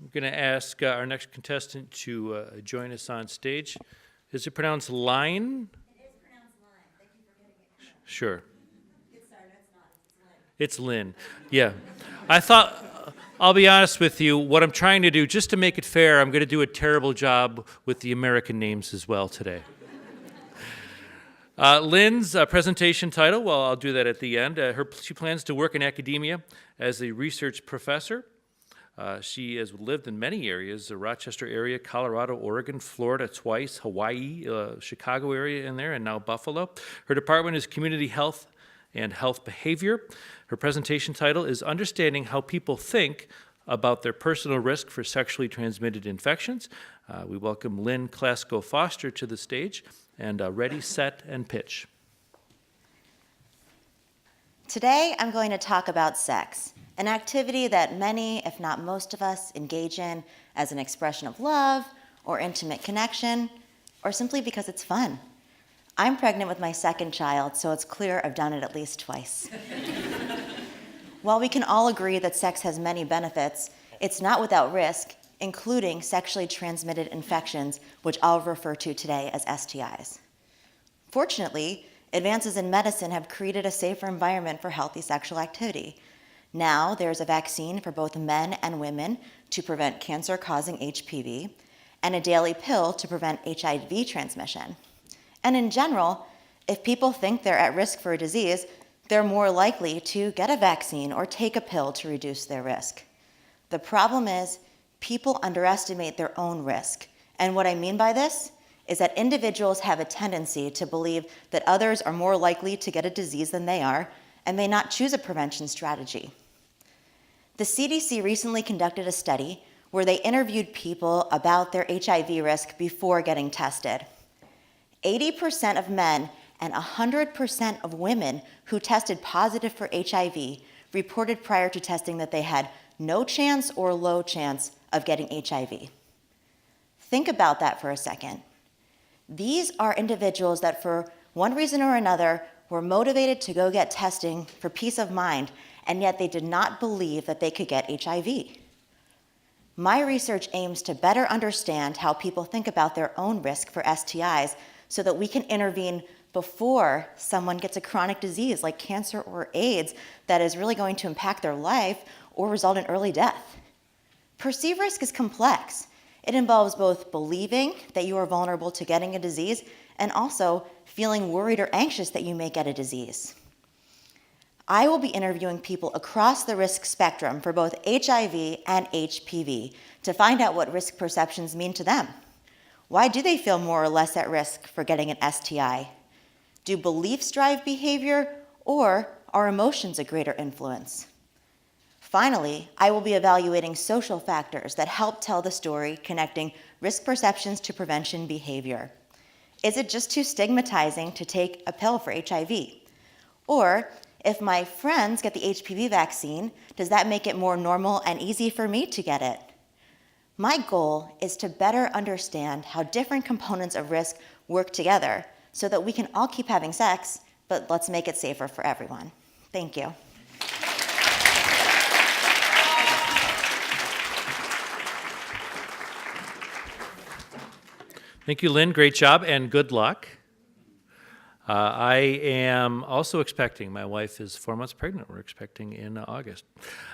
We're going to ask our next contestant to join us on stage. Is it pronounced Line? It is pronounced Lynne. Thank you for getting it correct. Sure. Sorry, no, it's not. It's Lynne. It's Lynn. Yeah. I thought, I'll be honest with you, what I'm trying to do, just to make it fair, I'm going to do a terrible job with the American names as well today. Lynn's presentation title, well, I'll do that at the end. She plans to work in academia as a research professor. She has lived in many areas, the Rochester area, Colorado, Oregon, Florida twice, Hawaii, Chicago area in there, and now Buffalo. Her department is community health and health behavior. Her presentation title is Understanding How People Think About Their Personal Risk for Sexually Transmitted Infections. We welcome Lynne Klasko Foster to the stage, and ready, set, and pitch. Today, I'm going to talk about sex, an activity that many, if not most of us, engage in as an expression of love or intimate connection, or simply because it's fun. I'm pregnant with my second child, so it's clear I've done it at least twice. While we can all agree that sex has many benefits, it's not without risk, including sexually transmitted infections, which I'll refer to today as STIs. Fortunately, advances in medicine have created a safer environment for healthy sexual activity. Now, there's a vaccine for both men and women to prevent cancer-causing HPV, and a daily pill to prevent HIV transmission. And in general, if people think they're at risk for a disease, they're more likely to get a vaccine or take a pill to reduce their risk. The problem is, people underestimate their own risk. And what I mean by this is that individuals have a tendency to believe that others are more likely to get a disease than they are, and may not choose a prevention strategy. The CDC recently conducted a study where they interviewed people about their HIV risk before getting tested. 80% of men and 100% of women who tested positive for HIV reported prior to testing that they had no chance or low chance of getting HIV. Think about that for a second. These are individuals that for one reason or another were motivated to go get testing for peace of mind, and yet they did not believe that they could get HIV. My research aims to better understand how people think about their own risk for STIs so that we can intervene before someone gets a chronic disease like cancer or AIDS that is really going to impact their life or result in early death. Perceived risk is complex. It involves both believing that you are vulnerable to getting a disease and also feeling worried or anxious that you may get a disease. I will be interviewing people across the risk spectrum for both HIV and HPV to find out what risk perceptions mean to them. Why do they feel more or less at risk for getting an STI? Do beliefs drive behavior, or are emotions a greater influence? Finally, I will be evaluating social factors that help tell the story connecting risk perceptions to prevention behavior. Is it just too stigmatizing to take a pill for HIV? Or, if my friends get the HPV vaccine, does that make it more normal and easy for me to get it? My goal is to better understand how different components of risk work together so that we can all keep having sex, but let's make it safer for everyone. Thank you. Thank you, Lynn. Great job and good luck. I am also expecting, my wife is 4 months pregnant. We're expecting in August.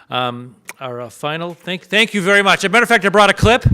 Our final, thank you very much. As a matter of fact, I brought a clip.